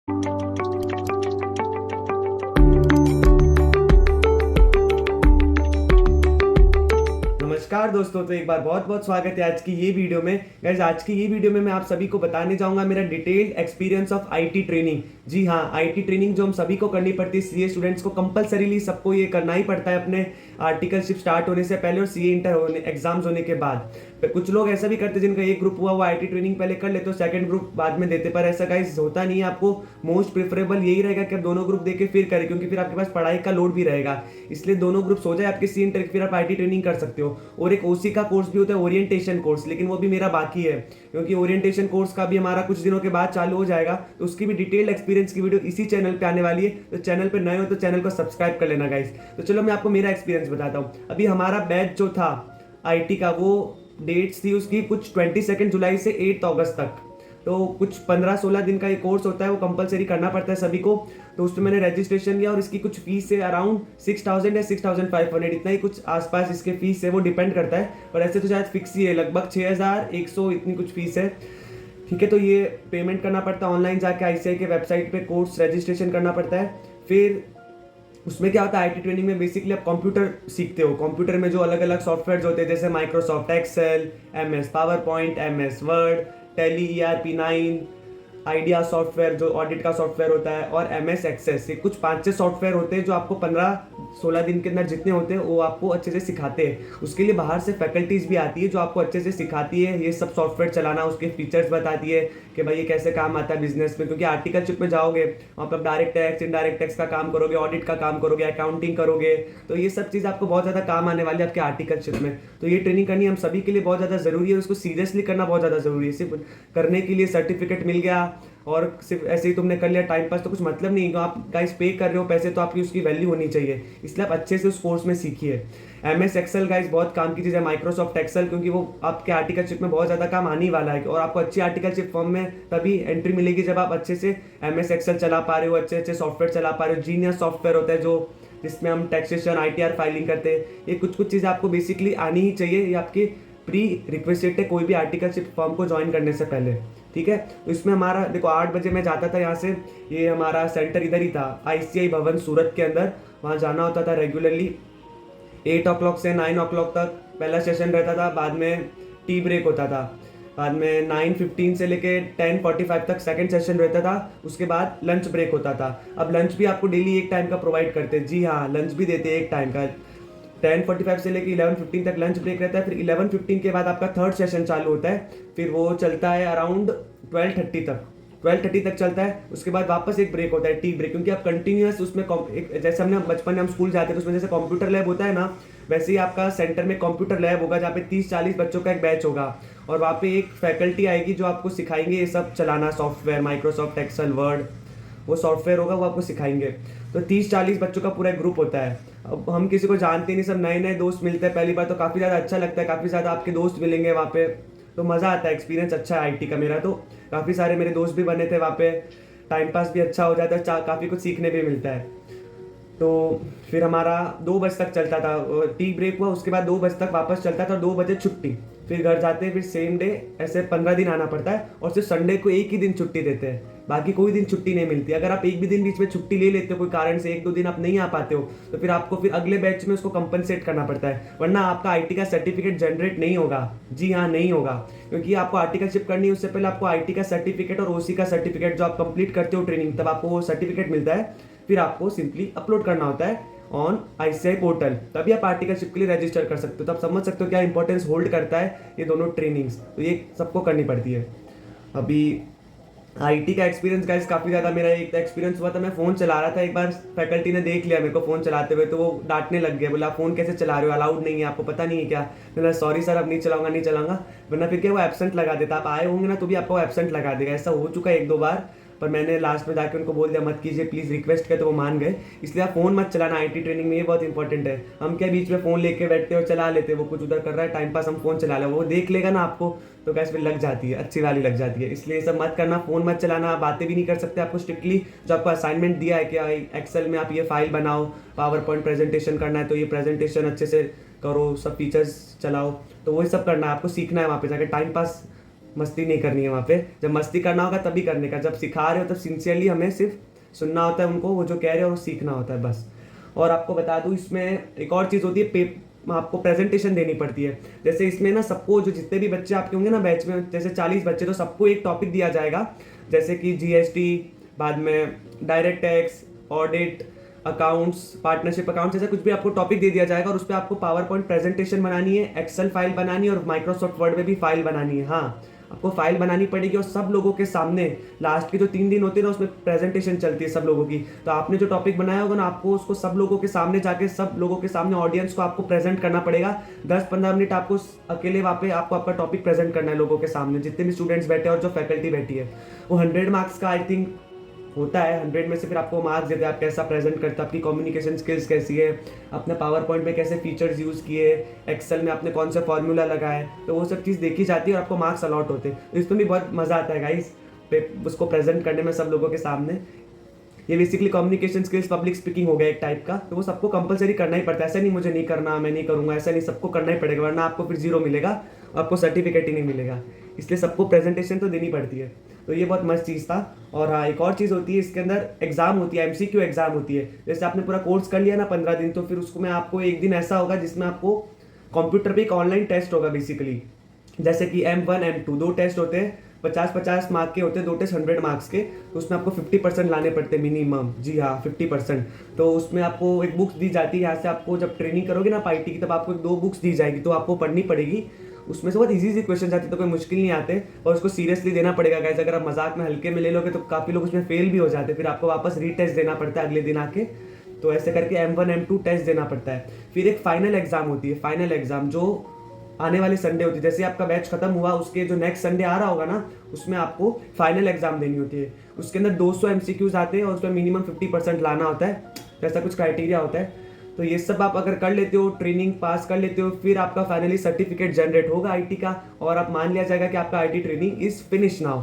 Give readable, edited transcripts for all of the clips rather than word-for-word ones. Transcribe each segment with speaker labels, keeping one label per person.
Speaker 1: नमस्कार दोस्तों, तो एक बार बहुत बहुत स्वागत है आज की ये वीडियो में। गाइस, आज की ये वीडियो में मैं आप सभी को बताने जाऊंगा मेरा detailed experience of IT training. जी हाँ, आईटी ट्रेनिंग जो हम सभी को करनी पड़ती है, सीए स्टूडेंट्स को कंपलसरीली सबको ये करना ही पड़ता है अपने आर्टिकलशिप स्टार्ट होने से पहले और सीए इंटर होने एग्जाम्स होने के बाद। कुछ लोग ऐसा भी करते हैं जिनका एक ग्रुप हुआ वो आईटी ट्रेनिंग पहले कर लेते हो, सेकंड ग्रुप बाद में देते, पर ऐसा गाइस होता नहीं है। आपको मोस्ट प्रेफरेबल यही रहेगा कि आप दोनों ग्रुप देके फिर करें, क्योंकि फिर आपके पास पढ़ाई का लोड भी रहेगा। इसलिए दोनों ग्रुप्स हो जाए आपके सी इंटर, फिर आप आईटी ट्रेनिंग कर सकते हो। और एक ओसी का कोर्स भी होता है, ओरिएंटेशन कोर्स, लेकिन वो भी मेरा बाकी है, क्योंकि ओरिएंटेशन कोर्स का भी हमारा कुछ दिनों के बाद चालू हो जाएगा। तो उसकी भी डिटेल्ड एक्सपीरियंस की वीडियो इसी चैनल पे आने वाली है। तो चैनल पे नए हो तो चैनल को सब्सक्राइब कर लेना गाइस। तो चलो मैं आपको मेरा एक्सपीरियंस बताता हूँ। अभी हमारा बैच जो था आईटी का, वो डेट्स थी उसकी कुछ 22 जुलाई से 8 अगस्त तक। तो कुछ 15-16 दिन का ये कोर्स होता है, वो कंपलसरी करना पड़ता है सभी को। तो उसमें मैंने रजिस्ट्रेशन लिया और इसकी कुछ फीस है अराउंड 6000 या 6500, इतना ही कुछ आसपास इसके फीस है, वो डिपेंड करता है। और ऐसे तो शायद फिक्स ही है, लगभग 6100 इतनी कुछ फीस है। ठीक है, तो ये पेमेंट करना पड़ता है ऑनलाइन जाके आईसीआई के वेबसाइट पे, कोर्स रजिस्ट्रेशन करना पड़ता है। फिर उसमें क्या होता है, आईटी ट्रेनिंग में बेसिकली आप कंप्यूटर सीखते हो। कंप्यूटर में जो अलग अलग सॉफ्टवेयर होते हैं, जैसे Microsoft Excel, MS PowerPoint, MS Word, Tally, ERP 9, idea software जो ऑडिट का सॉफ्टवेयर होता है, और एमएस एक्सेस, ये कुछ 5-6 सॉफ्टवेयर होते हैं जो आपको 15-16 दिन के अंदर जितने होते हैं वो आपको अच्छे से सिखाते हैं। उसके लिए बाहर से फैकल्टीज भी आती है जो आपको अच्छे से सिखाती है ये सब सॉफ्टवेयर चलाना, उसके फीचर्स बताती है कि भाई ये कैसे काम आता है बिजनेस में। क्योंकि आर्टिकलशिप में जाओगे वहाँ पर डायरेक्ट टैक्स, इनडायरेक्ट टैक्स का काम करोगे, ऑडिट का काम करोगे, अकाउंटिंग करोगे, तो ये सब चीज़ आपको बहुत ज़्यादा काम आने वाली है आपके आर्टिकलशिप में। तो ये ट्रेनिंग करनी हम सभी के लिए बहुत ज़्यादा ज़रूरी है, उसको सीरियसली करना बहुत ज़्यादा ज़रूरी है। सिर्फ करने के लिए सर्टिफिकेट मिल गया और सिर्फ ऐसे ही तुमने कर लिया टाइम पास, तो कुछ मतलब नहीं है। तो आप गाइस पे कर रहे हो पैसे, तो आपकी उसकी वैल्यू होनी चाहिए, इसलिए आप अच्छे से उस कोर्स में सीखिए। एमएस एक्सेल गाइस बहुत काम की चीज़ है, माइक्रोसॉफ्ट एक्सेल, क्योंकि वो आपके आर्टिकलशिप में बहुत ज़्यादा काम आने वाला है। और आपको अच्छी आर्टिकलशिप फॉर्म में तभी एंट्री मिलेगी जब आप अच्छे से एमएस एक्सेल चला पा रहे हो, अच्छे अच्छे सॉफ्टवेयर चला पा रहे हो। जीनियस सॉफ्टवेयर होता है जो जिसमें हम टैक्सेशन, आईटीआर फाइलिंग करते हैं। ये कुछ कुछ चीज़ें आपको बेसिकली आनी ही चाहिए, ये आपकी प्री रिक्वेस्टेड है कोई भी आर्टिकलशिप फॉर्म को ज्वाइन करने से पहले। ठीक है, तो इसमें हमारा देखो 8 बजे मैं जाता था यहाँ से, ये हमारा सेंटर इधर ही था, आईसीआई भवन सूरत के अंदर। वहाँ जाना होता था रेगुलरली। 8 o'clock से 9 o'clock तक पहला सेशन रहता था, बाद में टी ब्रेक होता था, बाद में 9:15 से लेके 10:45 तक सेकंड सेशन रहता था, उसके बाद लंच ब्रेक होता था। अब लंच भी आपको डेली एक टाइम का प्रोवाइड करते हैं। जी हाँ, लंच भी देते हैं एक टाइम का। 10:45 से लेके 11:15 तक लंच ब्रेक रहता है। फिर 11:15 के बाद आपका थर्ड सेशन चालू होता है, फिर वो चलता है अराउंड 12:30 तक चलता है। उसके बाद वापस एक ब्रेक होता है, टी ब्रेक, क्योंकि आप कंटिन्यूअस उसमें जैसे हमने बचपन में हम स्कूल जाते थे उसमें जैसे कंप्यूटर लैब होता है ना, वैसे ही आपका सेंटर में कंप्यूटर लैब होगा जहाँ पे 30-40 बच्चों का एक बैच होगा। और वहाँ पे एक फैकल्टी आएगी जो आपको सिखाएंगे ये सब चलाना, सॉफ्टवेयर, माइक्रोसॉफ्ट एक्सेल, वर्ड, वो सॉफ्टवेयर होगा, वो आपको सिखाएंगे। तो 30-40 बच्चों का पूरा ग्रुप होता है। अब हम किसी को जानते नहीं, सब नए नए दोस्त मिलते हैं पहली बार, तो काफ़ी ज़्यादा अच्छा लगता है, काफ़ी ज़्यादा आपके दोस्त मिलेंगे वहाँ पे, तो मज़ा आता है। एक्सपीरियंस अच्छा है आईटी का मेरा, तो काफ़ी सारे मेरे दोस्त भी बने थे वहाँ पे, टाइम पास भी अच्छा हो जाता है, काफ़ी कुछ सीखने भी मिलता है। तो फिर हमारा 2 बजे तक चलता था, टी ब्रेक हुआ, उसके बाद 2 बजे तक वापस चलता था, 2 बजे छुट्टी, फिर घर जाते हैं। फिर सेम डे ऐसे 15 दिन आना पड़ता है, और सिर्फ संडे को एक ही दिन छुट्टी देते हैं, बाकी कोई दिन छुट्टी नहीं मिलती। अगर आप एक भी दिन बीच में छुट्टी ले लेते हो कोई कारण से, 1-2 दिन आप नहीं आ पाते हो, तो फिर आपको फिर अगले बैच में उसको कंपनसेट करना पड़ता है, वरना आपका आईटी का सर्टिफिकेट जनरेट नहीं होगा। जी हाँ, नहीं होगा, क्योंकि आपको आर्टिकलशिप करनी है, उससे पहले आपको आईटी का सर्टिफिकेट और ओसी का सर्टिफिकेट जो आप कंप्लीट करते हो ट्रेनिंग, तब आपको वो सर्टिफिकेट मिलता है। फिर आपको सिंपली अपलोड करना होता है ऑन आईसीआई पोर्टल, तभी आप आर्टिकलशिप के लिए रजिस्टर कर सकते हो। तब समझ सकते हो क्या इंपॉर्टेंस होल्ड करता है ये दोनों ट्रेनिंग्स, तो ये सबको करनी पड़ती है। अभी आईटी का एक्सपीरियंस गाइस काफ़ी ज़्यादा, मेरा एक एक्सपीरियंस हुआ था, मैं फ़ोन चला रहा था, एक बार फैकल्टी ने देख लिया मेरे को फ़ोन चलाते हुए, तो वो डांटने लग गया, बोला फ़ोन कैसे चला रहे हो, अलाउड नहीं है, आपको पता नहीं है क्या। मैंने सॉरी सर, अब नहीं चलाऊंगा, वरना फिर क्या वो एब्सेंट लगा देता। आप आए होंगे ना तो भी आपको एब्सेंट लगा देगा, ऐसा हो चुका है 1-2 बार। पर मैंने लास्ट में जाकर उनको बोल दिया मत कीजिए प्लीज़, रिक्वेस्ट किया तो वो मान गए। इसलिए आप फ़ोन मत चलाना आईटी ट्रेनिंग में, ये बहुत इंपॉर्टेंट है। हम क्या बीच में फ़ोन लेके बैठते और चला लेते, वो कुछ उधर कर रहा है टाइम पास, हम फ़ोन चला ले, वो देख लेगा ना आपको, तो कैसे फिर लग जाती है, अच्छी वाली लग जाती है। इसलिए ये सब मत करना, फ़ोन मत चलाना, बातें भी नहीं कर सकते। आपको स्ट्रिक्टली जो आपको असाइनमेंट दिया है कि एक्सेल में आप ये फाइल बनाओ, पावर पॉइंट प्रेजेंटेशन करना है, तो ये प्रेजेंटेशन अच्छे से करो, सब फीचर्स चलाओ, तो वही सब करना है आपको, सीखना है वहाँ पे जाकर। टाइम पास मस्ती नहीं करनी है वहाँ पे। जब मस्ती करना होगा तभी करने का, जब सिखा रहे हो तब सिंसियरली हमें सिर्फ सुनना होता है उनको, वो जो कह रहे हो वो सीखना होता है बस। और आपको बता दूँ इसमें एक और चीज़ होती है, आपको प्रेजेंटेशन देनी पड़ती है। जैसे इसमें ना सबको, जो जितने भी बच्चे आपके होंगे ना बैच में, जैसे 40 बच्चे, तो सबको एक टॉपिक दिया जाएगा, जैसे कि जीएसटी, बाद में direct tax, audit, accounts, partnership accounts, जैसे कुछ भी आपको टॉपिक दे दिया जाएगा और उस पर आपको पावर पॉइंट प्रेजेंटेशन बनानी है, एक्सेल फाइल बनानी है और माइक्रोसॉफ्ट वर्ड में भी फाइल बनानी है। हाँ, आपको फाइल बनानी पड़ेगी और सब लोगों के सामने। लास्ट के जो 3 दिन होते हैं ना उसमें प्रेजेंटेशन चलती है सब लोगों की, तो आपने जो टॉपिक बनाया होगा ना, आपको उसको सब लोगों के सामने जाके, सब लोगों के सामने ऑडियंस को आपको प्रेजेंट करना पड़ेगा। 10-15 मिनट आपको अकेले वहाँ पे आपको आपका टॉपिक प्रेजेंट करना है लोगों के सामने, जितने भी स्टूडेंट्स बैठे हैं और जो फैकल्टी बैठी है। वो 100 मार्क्स का आई थिंक होता है। 100 में से फिर आपको मार्क्स देते हैं, आप कैसा प्रेजेंट करते हो, आपकी कम्युनिकेशन स्किल्स कैसी है, अपने पावर पॉइंट में कैसे फीचर्स यूज़ किए, एक्सेल में आपने कौन सा फॉर्मूला लगाए, तो वो सब चीज़ देखी जाती है और आपको मार्क्स अलॉट होते हैं। तो इसमें भी बहुत मज़ा आता है गाइस, उसको प्रेजेंट करने में सब लोगों के सामने। ये basically communication skills, public speaking हो गया एक टाइप का, तो वो सबको कंपलसरी करना ही पड़ता है। ऐसा नहीं मुझे नहीं करना, मैं नहीं करूँगा, ऐसा नहीं, सबको करना ही पड़ेगा, वरना आपको फिर 0 मिलेगा, आपको सर्टिफिकेट ही नहीं मिलेगा। इसलिए सबको प्रेजेंटेशन तो देनी पड़ती है। तो ये बहुत मस्त चीज़ था। और हाँ, एक और चीज़ होती है इसके अंदर, एग्जाम होती है, एमसीक्यू एग्जाम होती है। जैसे आपने पूरा कोर्स कर लिया ना 15 दिन, तो फिर उसको में आपको एक दिन ऐसा होगा जिसमें आपको कंप्यूटर पे एक ऑनलाइन टेस्ट होगा बेसिकली। जैसे कि M1 M2 2 टेस्ट होते हैं, 50-50 मार्क के होते हैं, 2 टेस्ट 100 मार्क्स के। तो उसमें आपको 50% लाने पड़ते हैं मिनिमम। जी हाँ, 50%। तो उसमें आपको एक बुक्स दी जाती है, यहाँ से आपको जब ट्रेनिंग करोगे ना IT की, तब आपको 2 बुक्स दी जाएगी, तो आपको पढ़नी पड़ेगी। उसमें से बहुत इजी क्वेश्चन आते हैं, तो कोई मुश्किल नहीं आते, और उसको सीरियसली देना पड़ेगा गाइस। अगर आप मजाक में हल्के में ले लोगे तो काफ़ी लोग उसमें फेल भी हो जाते हैं, फिर आपको वापस रीटेस्ट देना पड़ता है अगले दिन आके। तो ऐसे करके M1 M2 टेस्ट देना पड़ता है। फिर एक फाइनल एग्जाम होती है, फाइनल एग्जाम जो आने वाले संडे होती है। जैसे आपका बैच खत्म हुआ, उसके जो नेक्स्ट संडे आ रहा होगा ना, उसमें आपको फाइनल एग्जाम देनी होती है। उसके अंदर 200 MCQs आते हैं और उसमें मिनिमम 50% लाना होता है, ऐसा कुछ क्राइटेरिया होता है। तो ये सब आप अगर कर लेते हो, ट्रेनिंग पास कर लेते हो, फिर आपका फाइनली सर्टिफिकेट जनरेट होगा IT का, और आप मान लिया जाएगा कि आपका IT training is finish now.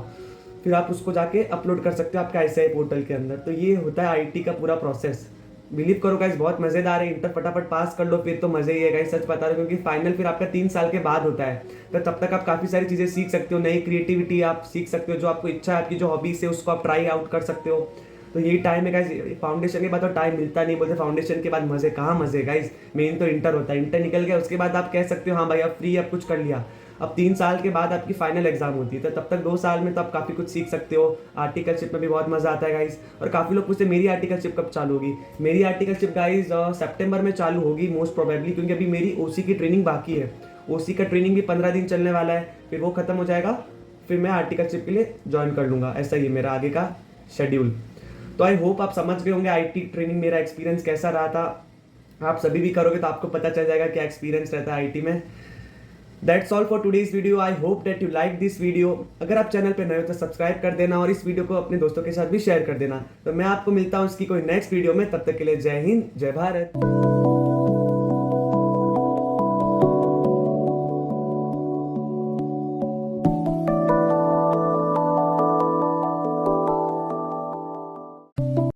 Speaker 1: फिर आप उसको जाके अपलोड कर सकते हो आपके ICAI पोर्टल के अंदर। तो ये होता है IT का पूरा प्रोसेस। बिलीव करो गाइस, बहुत मजेदार है। इंटर फटाफट पास कर लो फिर तो मजे ही है गाइस, सच बता रहा हूँ, क्योंकि फाइनल फिर आपका 3 साल के बाद होता है। तो तब तक आप काफ़ी सारी चीज़ें सीख सकते हो, नई क्रिएटिविटी आप सीख सकते हो, जो आपको इच्छा है, आपकी जो हॉबीज है उसको आप ट्राई आउट कर सकते हो। तो यही टाइम है गाइस, फाउंडेशन के बाद तो टाइम मिलता नहीं, बोलते फाउंडेशन के बाद मजे, कहाँ मजे गाइस, मेन तो इंटर होता है। इंटर निकल गया उसके बाद आप कह सकते हो हाँ भाई अब फ्री, अब कुछ कर लिया। अब 3 साल के बाद आपकी फाइनल एग्जाम होती है, तो तब तक 2 साल में तो आप काफ़ी कुछ सीख सकते हो। आर्टिकलशिप में भी बहुत मज़ा आता है गाइस। और काफ़ी लोग पूछते मेरी आर्टिकलशिप कब चालू होगी। मेरी आर्टिकलशिप गाइस सितंबर में चालू होगी मोस्ट प्रोबेबली, क्योंकि अभी मेरी OC की ट्रेनिंग बाकी है। OC का ट्रेनिंग भी 15 दिन चलने वाला है, फिर वो खत्म हो जाएगा, फिर मैं आर्टिकलशिप के लिए ज्वाइन कर लूँगा। ऐसा ही मेरा आगे का शेड्यूल। तो आई होप आप समझ गए होंगे IT ट्रेनिंग मेरा एक्सपीरियंस कैसा रहा था। आप सभी भी करोगे तो आपको पता चल जाएगा क्या एक्सपीरियंस रहता है IT में। That's all for today's video. I hope that you like this video. अगर आप चैनल पे नए हो तो सब्सक्राइब कर देना और इस वीडियो को अपने दोस्तों के साथ भी शेयर कर देना। तो मैं आपको मिलता हूँ इसकी कोई नेक्स्ट वीडियो में, तब तक के लिए जय हिंद, जय भारत।